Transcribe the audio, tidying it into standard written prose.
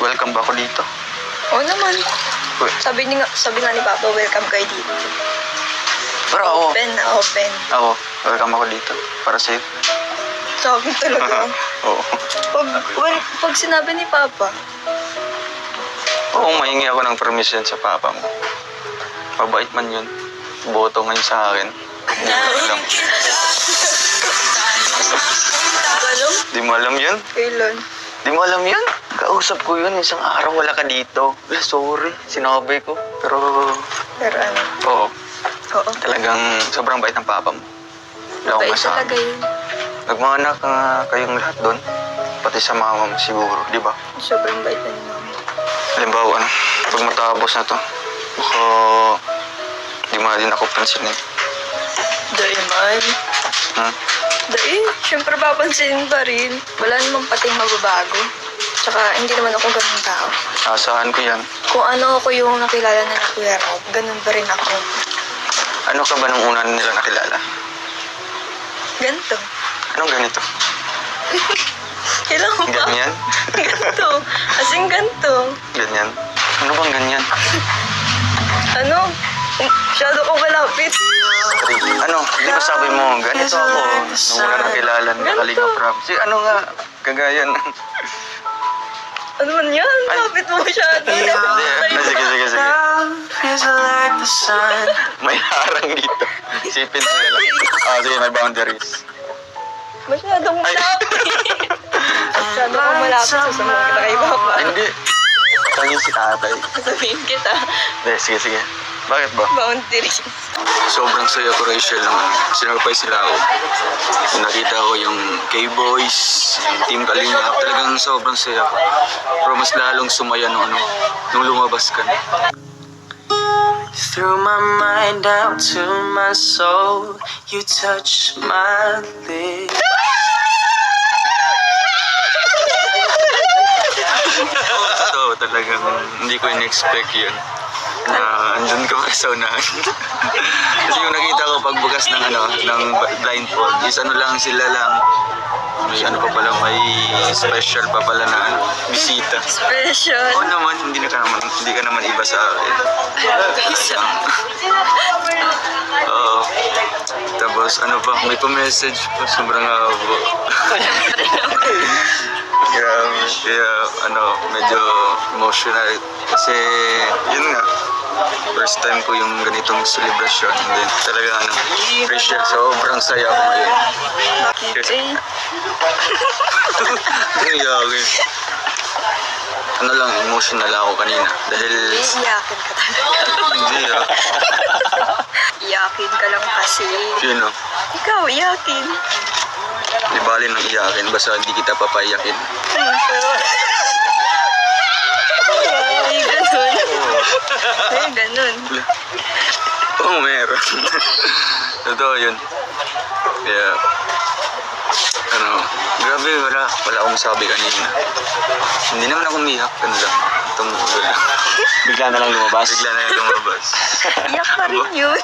welcome ba ako dito? Oo naman. Sabi nga ni Papa, welcome kayo dito. Pero ako, Open. welcome ako dito. Para sa'yo. Sa akin talaga. Oo. Pag sinabi ni Papa, Oo, mahingi ako ng permission sa papa mo. Mabait man yun. Boto ngayon sa akin. Hindi mo alam. alam? Di mo alam yun? Kailan? Di mo alam yun? Kausap ko yun. Isang araw wala ka dito. Sorry, sinabi ko. Pero, Pero ano? oo. Oo. Talagang sobrang bait ng papa mo. Wala akong Mabait masabi. talaga yun. Nagmaanak kayong lahat doon. Pati sa mama mo siguro, di ba? Sobrang bait na ni Mama. Halimbawa, pag matapos na to, baka di mo na din ako pansinin. Dahil man. Hmm? Dahil, syempre papansinin pa rin. Wala namang pating mababago. Tsaka, hindi naman ako ganun tao. Asahan ko yan. Kung ano ako yung nakilala na na Kuya Rob, ganun pa rin ako. Ano ka ba nung una nila nakilala? Ganto. Anong ganito? Kailan ko ba? Ganyan? Ganto. Asing ganto. Ganyan? Ano bang ganyan? Ano? Masyado ko malapit. Ano? Di ba sabi mo, ganito ako nung una nakilala ng Kalinga Prab. Ano nga? Kagayan. Ano man yan? Lapit mo masyado. Sige. May harang dito. Sipin mo lang. Sige, may boundaries. Masyadong malapit. Masyado ko malapit sa sumunod kita kay Papa. Hindi. Tangin si tatay. Sabihin kita. Sige. Bakit ba? Boundaries. Sobrang saya ko, Rachel, nung sinurprise sila ako. Nakita ko yung K-Boys, yung Team Kalinga. Talagang sobrang saya ko. Pero mas lalong sumaya nung lumabas ka na. Through my mind down to my soul, you touch my lips. Ito, talagang hindi ko in-expect yun. Na andun ka pa sa unahan. Kasi yung nakita ko pagbukas ng ng blindfold, is lang sila lang. May may special pa pala na bisita. Special. Oo naman, hindi ka naman iba sa akin. Oo. Tapos may pa-message pa, sobrang habo. Grabe. Kaya medyo emotional. Kasi yun nga, first time ko yung ganitong celebration. And then talaga Rachel, sobrang saya ko ngayon. Eh, Nangyari. Emotional ako kanina. Dahil, iyakin ka talaga. hindi Iyakin ka lang kasi. Sino? Ikaw, iyakin. Di bali nang iyakin, basta hindi kita papaiyakin. Ay, ganun. Ay, ganun. Oo, meron. Totoo yun. Kaya, grabe, wala akong sabi kanina. Hindi naman ako umiyak, lang. Tumulo lang. Bigla na lang lumabas. Bigla na yung lumabas. Iyak pa rin yun.